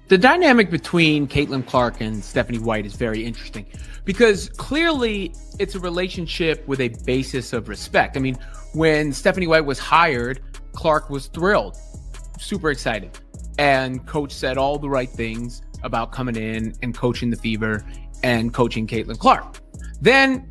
The dynamic between Caitlin Clark and Stephanie White is very interesting because clearly it's a relationship with a basis of respect. I mean, when Stephanie White was hired, Clark was thrilled, super excited. And coach said all the right things about coming in and coaching the Fever and coaching Caitlin Clark. Then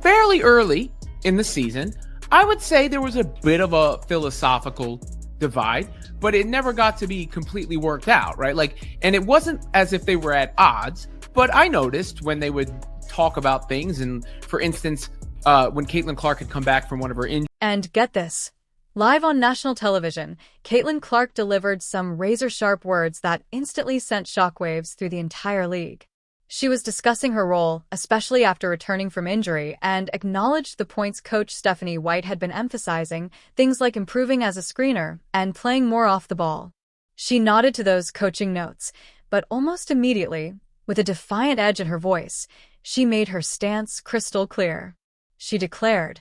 fairly early in the season, I would say there was a bit of a philosophical divide, but it never got to be completely worked out, right? And it wasn't as if they were at odds, but I noticed when they would talk about things, and for instance, when Caitlin Clark had come back from one of her injuries. And get this, live on national television, Caitlin Clark delivered some razor-sharp words that instantly sent shockwaves through the entire league. She was discussing her role, especially after returning from injury, and acknowledged the points coach Stephanie White had been emphasizing, things like improving as a screener and playing more off the ball. She nodded to those coaching notes, but almost immediately, with a defiant edge in her voice, she made her stance crystal clear. She declared,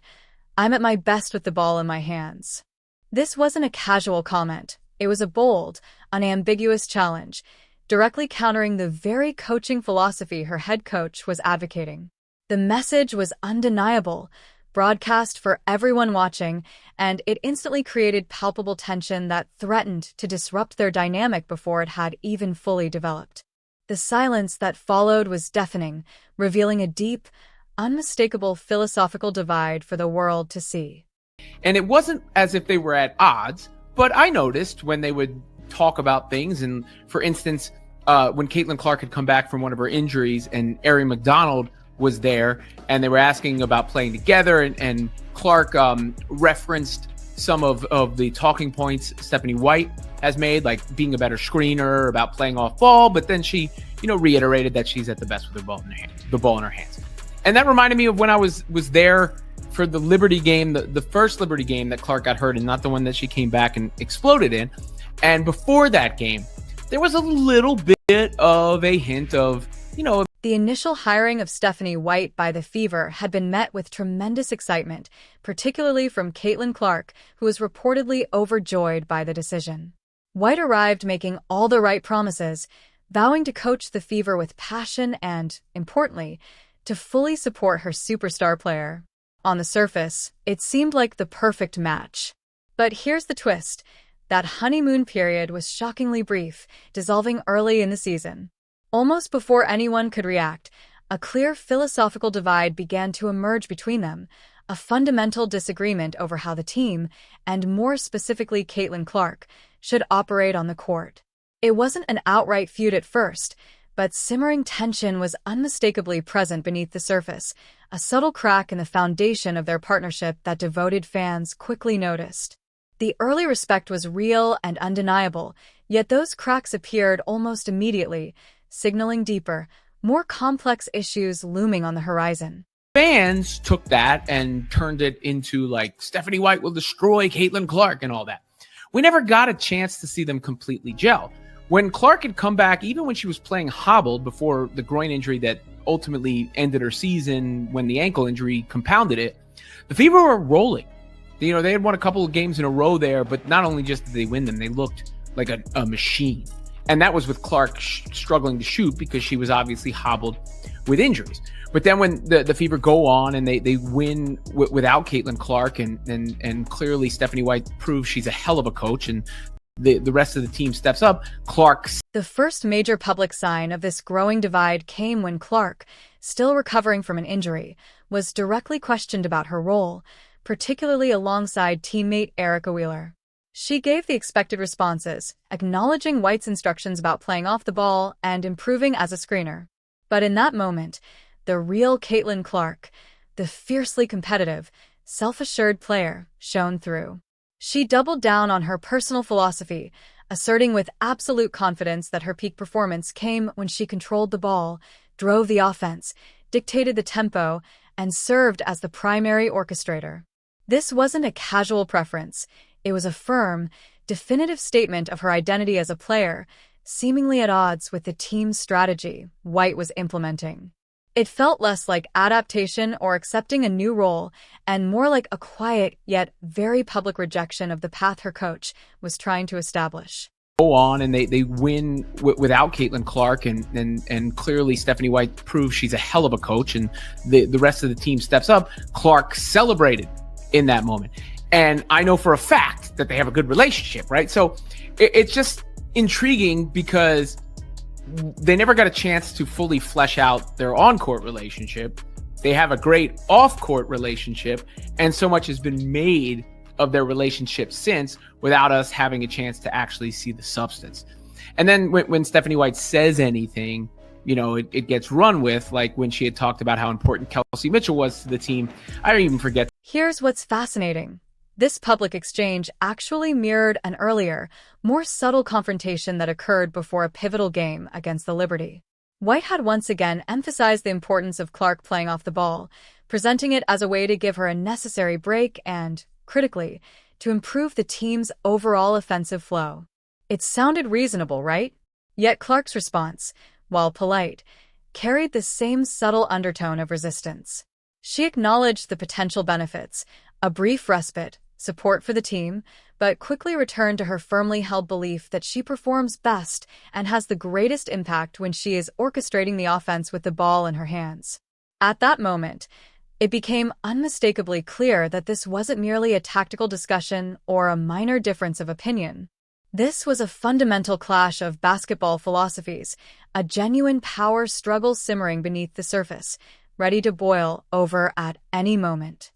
"I'm at my best with the ball in my hands." This wasn't a casual comment. It was a bold, unambiguous challenge, directly countering the very coaching philosophy her head coach was advocating. The message was undeniable, broadcast for everyone watching, and it instantly created palpable tension that threatened to disrupt their dynamic before it had even fully developed. The silence that followed was deafening, revealing a deep, unmistakable philosophical divide for the world to see. And it wasn't as if they were at odds, but I noticed when they would talk about things, and for instance, when Caitlin Clark had come back from one of her injuries and Ari McDonald was there and they were asking about playing together, and Clark referenced some of the talking points Stephanie White has made, like being a better screener, about playing off ball, but then she, reiterated that she's at the best with the ball in her hands. And that reminded me of when I was there for the Liberty game, the first Liberty game that Clark got hurt in, not the one that she came back and exploded in. And before that game, there was a little bit of a hint of, The initial hiring of Stephanie White by the Fever had been met with tremendous excitement, particularly from Caitlin Clark, who was reportedly overjoyed by the decision. White arrived making all the right promises, vowing to coach the Fever with passion and, importantly, to fully support her superstar player. On the surface, it seemed like the perfect match. But here's the twist. That honeymoon period was shockingly brief, dissolving early in the season. Almost before anyone could react, a clear philosophical divide began to emerge between them, a fundamental disagreement over how the team, and more specifically Caitlin Clark, should operate on the court. It wasn't an outright feud at first, but simmering tension was unmistakably present beneath the surface, a subtle crack in the foundation of their partnership that devoted fans quickly noticed. The early respect was real and undeniable, yet those cracks appeared almost immediately, signaling deeper, more complex issues looming on the horizon. Fans took that and turned it into Stephanie White will destroy Caitlin Clark and all that. We never got a chance to see them completely gel. When Clark had come back, even when she was playing hobbled before the groin injury that ultimately ended her season when the ankle injury compounded it, the Fever were rolling. They had won a couple of games in a row there, but not only just did they win them, they looked like a machine. And that was with Clark struggling to shoot because she was obviously hobbled with injuries. But then when the Fever go on and they win without Caitlin Clark, and clearly Stephanie White proves she's a hell of a coach, and the rest of the team steps up, The first major public sign of this growing divide came when Clark, still recovering from an injury, was directly questioned about her role, particularly alongside teammate Erica Wheeler. She gave the expected responses, acknowledging White's instructions about playing off the ball and improving as a screener. But in that moment, the real Caitlin Clark, the fiercely competitive, self-assured player, shone through. She doubled down on her personal philosophy, asserting with absolute confidence that her peak performance came when she controlled the ball, drove the offense, dictated the tempo, and served as the primary orchestrator. This wasn't a casual preference. It was a firm, definitive statement of her identity as a player, seemingly at odds with the team's strategy White was implementing. It felt less like adaptation or accepting a new role, and more like a quiet yet very public rejection of the path her coach was trying to establish. go on and they win without Caitlin Clark, and clearly Stephanie White proves she's a hell of a coach, and the rest of the team steps up. Clark celebrated in that moment. And I know for a fact that they have a good relationship, right? So it's just intriguing because they never got a chance to fully flesh out their on-court relationship. They have a great off-court relationship, and so much has been made of their relationship since without us having a chance to actually see the substance. And then when Stephanie White says anything, it gets run with, like when she had talked about how important Kelsey Mitchell was to the team. I don't even forget. Here's what's fascinating. This public exchange actually mirrored an earlier, more subtle confrontation that occurred before a pivotal game against the Liberty. White had once again emphasized the importance of Clark playing off the ball, presenting it as a way to give her a necessary break and, critically, to improve the team's overall offensive flow. It sounded reasonable, right? Yet Clark's response, while polite, carried the same subtle undertone of resistance. She acknowledged the potential benefits, a brief respite, support for the team, but quickly returned to her firmly held belief that she performs best and has the greatest impact when she is orchestrating the offense with the ball in her hands. At that moment, it became unmistakably clear that this wasn't merely a tactical discussion or a minor difference of opinion. This was a fundamental clash of basketball philosophies, a genuine power struggle simmering beneath the surface, ready to boil over at any moment.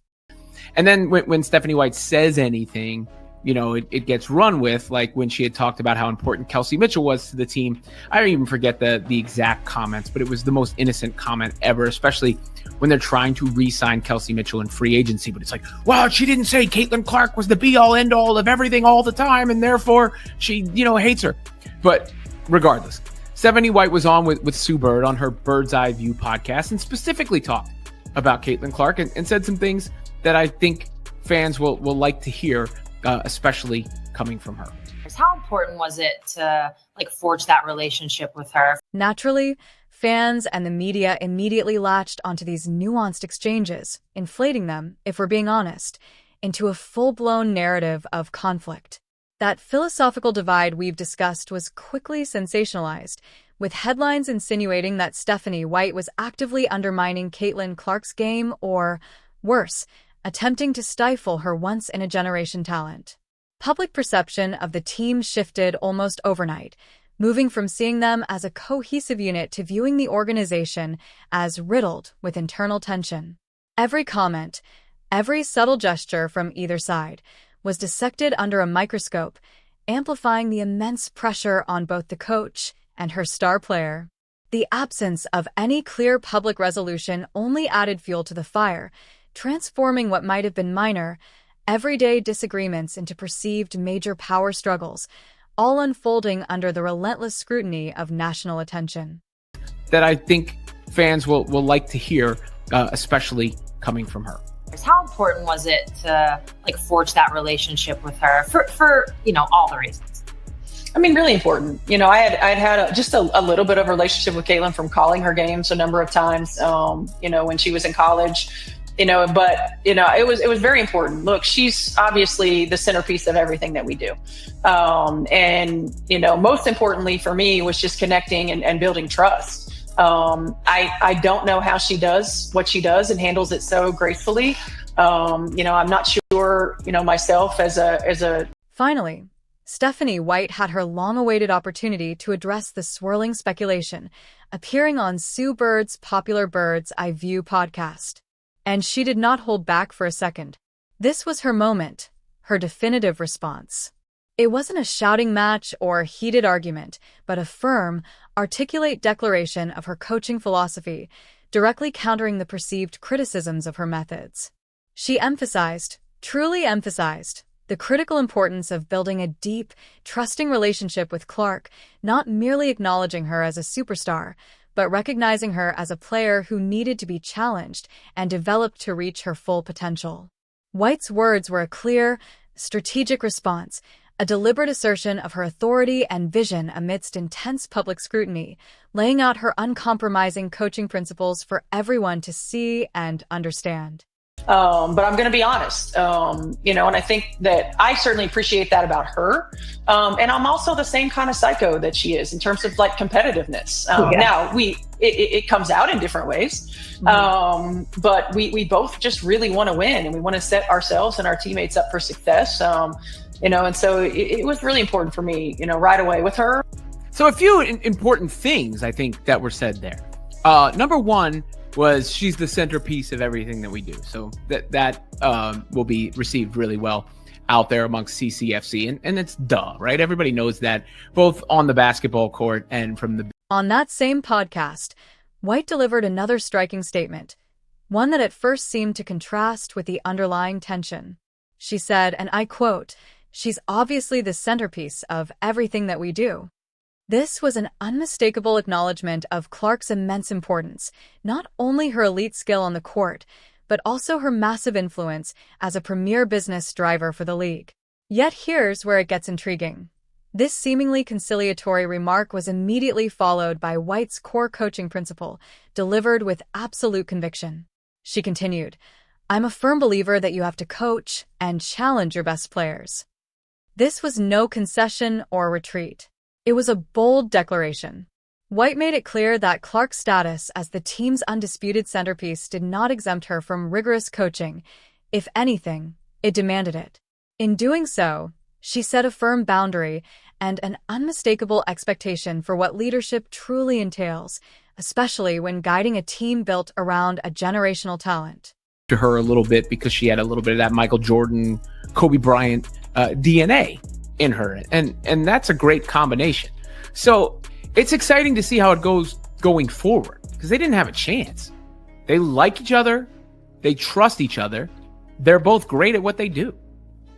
And then when Stephanie White says anything, it gets run with, like when she had talked about how important Kelsey Mitchell was to the team. I don't even forget the exact comments, but it was the most innocent comment ever, especially when they're trying to re-sign Kelsey Mitchell in free agency. But it's like, wow, she didn't say Caitlin Clark was the be-all, end-all of everything all the time, and therefore she, hates her. But regardless, Stephanie White was on with Sue Bird on her Bird's Eye View podcast and specifically talked about Caitlin Clark and said some things that I think fans will like to hear, especially coming from her. How important was it to forge that relationship with her? Naturally, fans and the media immediately latched onto these nuanced exchanges, inflating them, if we're being honest, into a full-blown narrative of conflict. That philosophical divide we've discussed was quickly sensationalized, with headlines insinuating that Stephanie White was actively undermining Caitlin Clark's game or, worse, attempting to stifle her once-in-a-generation talent. Public perception of the team shifted almost overnight, moving from seeing them as a cohesive unit to viewing the organization as riddled with internal tension. Every comment, every subtle gesture from either side, was dissected under a microscope, amplifying the immense pressure on both the coach and her star player. The absence of any clear public resolution only added fuel to the fire, transforming what might have been minor, everyday disagreements into perceived major power struggles, all unfolding under the relentless scrutiny of national attention. That I think fans will like to hear, especially coming from her. How important was it to forge that relationship with her for all the reasons? I mean, really important. I'd had just a little bit of a relationship with Caitlin from calling her games a number of times, when she was in college. But it was very important. Look, she's obviously the centerpiece of everything that we do. And most importantly for me was just connecting and building trust. I don't know how she does what she does and handles it so gracefully. I'm not sure, myself as a. Finally, Stephanie White had her long-awaited opportunity to address the swirling speculation, appearing on Sue Bird's popular Bird's Eye View podcast. And she did not hold back for a second. This was her moment, her definitive response. It wasn't a shouting match or heated argument, but a firm, articulate declaration of her coaching philosophy, directly countering the perceived criticisms of her methods. She truly emphasized, the critical importance of building a deep, trusting relationship with Clark, not merely acknowledging her as a superstar, but recognizing her as a player who needed to be challenged and developed to reach her full potential. White's words were a clear, strategic response, a deliberate assertion of her authority and vision amidst intense public scrutiny, laying out her uncompromising coaching principles for everyone to see and understand. But I'm going to be honest, and I think that I certainly appreciate that about her. And I'm also the same kind of psycho that she is in terms of like competitiveness. Now it comes out in different ways. But we both just really want to win, and we want to set ourselves and our teammates up for success. And so it was really important for me, right away with her. So a few important things I think that were said there. Number one was she's the centerpiece of everything that we do. So that will be received really well out there amongst CCFC. And it's right? Everybody knows that, both on the basketball court and from the... On that same podcast, White delivered another striking statement, one that at first seemed to contrast with the underlying tension. She said, and I quote, "She's obviously the centerpiece of everything that we do." This was an unmistakable acknowledgement of Clark's immense importance, not only her elite skill on the court, but also her massive influence as a premier business driver for the league. Yet here's where it gets intriguing. This seemingly conciliatory remark was immediately followed by White's core coaching principle, delivered with absolute conviction. She continued, "I'm a firm believer that you have to coach and challenge your best players." This was no concession or retreat. It was a bold declaration. White made it clear that Clark's status as the team's undisputed centerpiece did not exempt her from rigorous coaching. If anything, it demanded it. In doing so, she set a firm boundary and an unmistakable expectation for what leadership truly entails, especially when guiding a team built around a generational talent. To her a little bit, because she had a little bit of that Michael Jordan, Kobe Bryant DNA in her. And that's a great combination. So it's exciting to see how it goes going forward, because they didn't have a chance. They like each other. They trust each other. They're both great at what they do.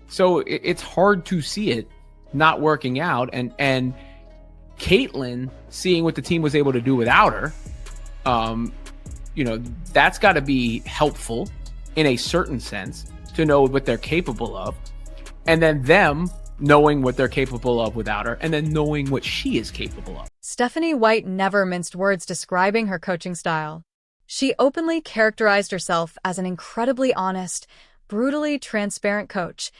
So it's hard to see it not working out. And Caitlin, seeing what the team was able to do without her, that's got to be helpful in a certain sense, to know what they're capable of. And then them knowing what they're capable of without her, and then knowing what she is capable of. Stephanie White never minced words describing her coaching style. She openly characterized herself as an incredibly honest, brutally transparent coach,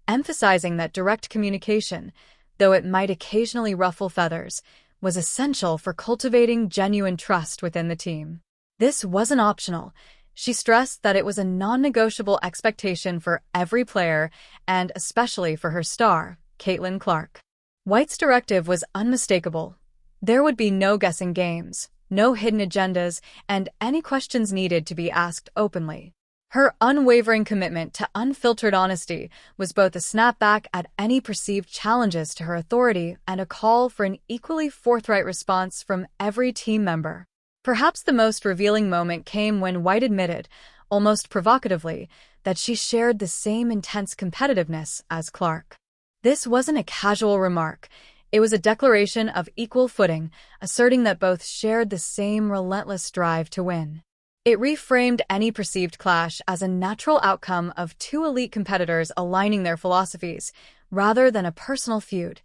emphasizing that direct communication, though it might occasionally ruffle feathers, was essential for cultivating genuine trust within the team. This wasn't optional. She stressed that it was a non-negotiable expectation for every player, and especially for her star, Caitlin Clark. White's directive was unmistakable. There would be no guessing games, no hidden agendas, and any questions needed to be asked openly. Her unwavering commitment to unfiltered honesty was both a snapback at any perceived challenges to her authority and a call for an equally forthright response from every team member. Perhaps the most revealing moment came when White admitted, almost provocatively, that she shared the same intense competitiveness as Clark. This wasn't a casual remark. It was a declaration of equal footing, asserting that both shared the same relentless drive to win. It reframed any perceived clash as a natural outcome of two elite competitors aligning their philosophies, rather than a personal feud.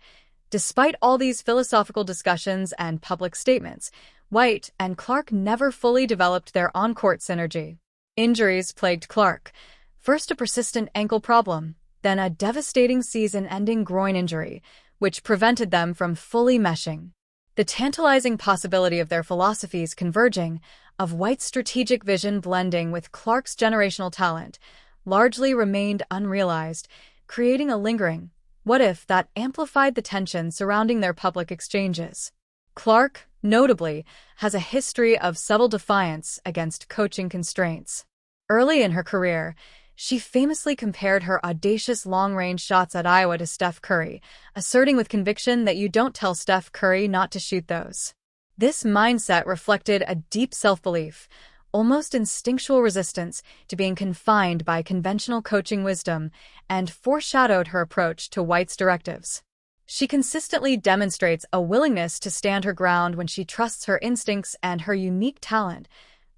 Despite all these philosophical discussions and public statements, White and Clark never fully developed their on-court synergy. Injuries plagued Clark. First a persistent ankle problem, then a devastating season-ending groin injury, which prevented them from fully meshing. The tantalizing possibility of their philosophies converging, of White's strategic vision blending with Clark's generational talent, largely remained unrealized, creating a lingering what if that amplified the tension surrounding their public exchanges. Clark, notably, has a history of subtle defiance against coaching constraints. Early in her career, she famously compared her audacious long-range shots at Iowa to Steph Curry, asserting with conviction that you don't tell Steph Curry not to shoot those. This mindset reflected a deep self-belief, almost instinctual resistance to being confined by conventional coaching wisdom, and foreshadowed her approach to White's directives. She consistently demonstrates a willingness to stand her ground when she trusts her instincts and her unique talent.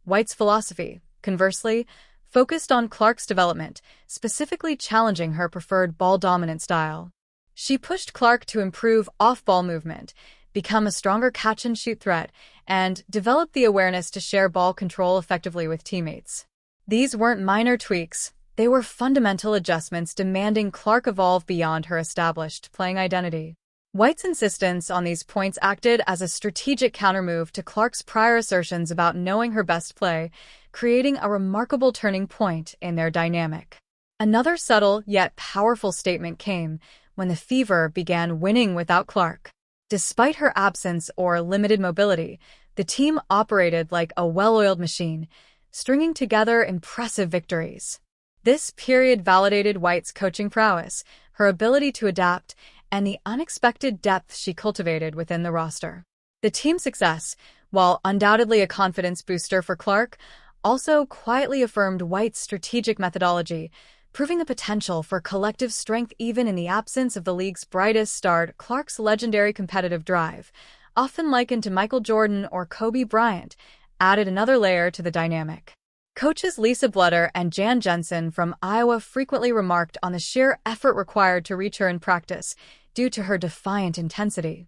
White's philosophy, conversely, focused on Clark's development, specifically challenging her preferred ball-dominant style. She pushed Clark to improve off-ball movement, become a stronger catch-and-shoot threat, and develop the awareness to share ball control effectively with teammates. These weren't minor tweaks. They were fundamental adjustments demanding Clark evolve beyond her established playing identity. White's insistence on these points acted as a strategic countermove to Clark's prior assertions about knowing her best play, creating a remarkable turning point in their dynamic. Another subtle yet powerful statement came when the Fever began winning without Clark. Despite her absence or limited mobility, the team operated like a well-oiled machine, stringing together impressive victories. This period validated White's coaching prowess, her ability to adapt, and the unexpected depth she cultivated within the roster. The team's success, while undoubtedly a confidence booster for Clark, also quietly affirmed White's strategic methodology, proving the potential for collective strength even in the absence of the league's brightest star. Clark's legendary competitive drive, often likened to Michael Jordan or Kobe Bryant, added another layer to the dynamic. Coaches Lisa Blutter and Jan Jensen from Iowa frequently remarked on the sheer effort required to reach her in practice due to her defiant intensity.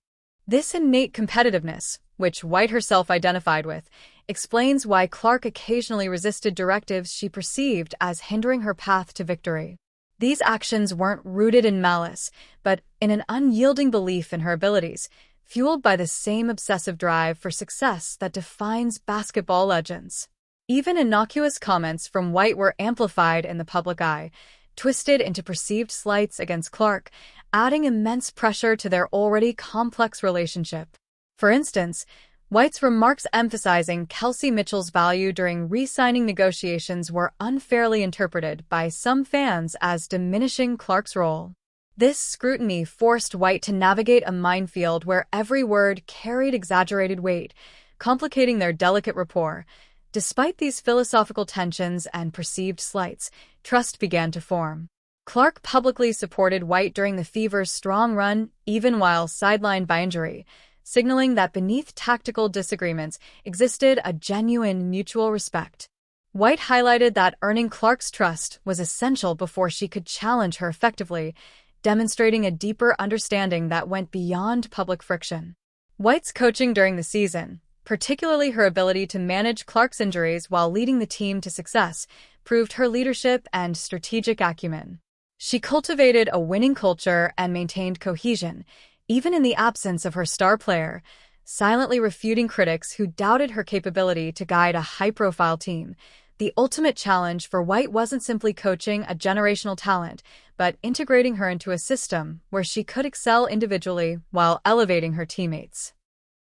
This innate competitiveness, which White herself identified with, explains why Clark occasionally resisted directives she perceived as hindering her path to victory. These actions weren't rooted in malice, but in an unyielding belief in her abilities, fueled by the same obsessive drive for success that defines basketball legends. Even innocuous comments from White were amplified in the public eye, twisted into perceived slights against Clark, adding immense pressure to their already complex relationship. For instance, White's remarks emphasizing Kelsey Mitchell's value during re-signing negotiations were unfairly interpreted by some fans as diminishing Clark's role. This scrutiny forced White to navigate a minefield where every word carried exaggerated weight, complicating their delicate rapport. Despite these philosophical tensions and perceived slights, trust began to form. Clark publicly supported White during the Fever's strong run, even while sidelined by injury, signaling that beneath tactical disagreements existed a genuine mutual respect. White highlighted that earning Clark's trust was essential before she could challenge her effectively, demonstrating a deeper understanding that went beyond public friction. White's coaching during the season, particularly her ability to manage Clark's injuries while leading the team to success, proved her leadership and strategic acumen. She cultivated a winning culture and maintained cohesion, even in the absence of her star player, silently refuting critics who doubted her capability to guide a high-profile team. The ultimate challenge for White wasn't simply coaching a generational talent, but integrating her into a system where she could excel individually while elevating her teammates.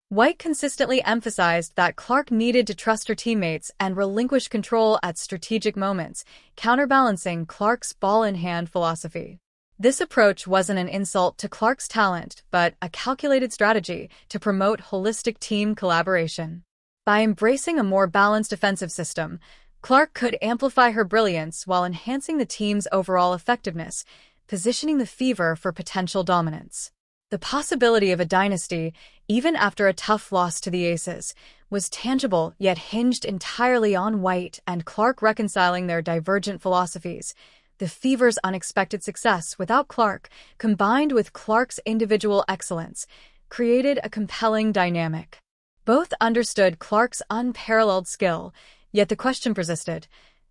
White consistently emphasized that Clark needed to trust her teammates and relinquish control at strategic moments, counterbalancing Clark's ball-in-hand philosophy. This approach wasn't an insult to Clark's talent, but a calculated strategy to promote holistic team collaboration. By embracing a more balanced offensive system, Clark could amplify her brilliance while enhancing the team's overall effectiveness, positioning the Fever for potential dominance. The possibility of a dynasty, even after a tough loss to the Aces, was tangible yet hinged entirely on White and Clark reconciling their divergent philosophies. The Fever's unexpected success without Clark, combined with Clark's individual excellence, created a compelling dynamic. Both understood Clark's unparalleled skill, yet the question persisted: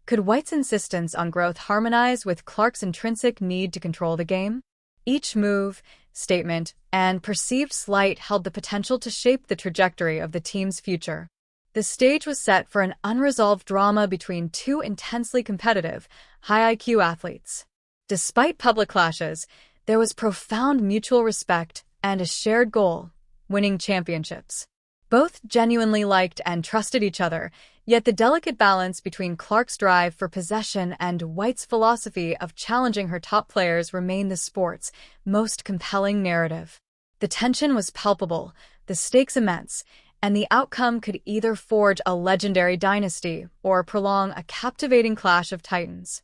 could White's insistence on growth harmonize with Clark's intrinsic need to control the game? Each move, statement, and perceived slight held the potential to shape the trajectory of the team's future. The stage was set for an unresolved drama between two intensely competitive, high-IQ athletes. Despite public clashes, there was profound mutual respect and a shared goal: winning championships. Both genuinely liked and trusted each other, yet the delicate balance between Clark's drive for possession and White's philosophy of challenging her top players remained the sport's most compelling narrative. The tension was palpable, the stakes immense, and the outcome could either forge a legendary dynasty or prolong a captivating clash of titans.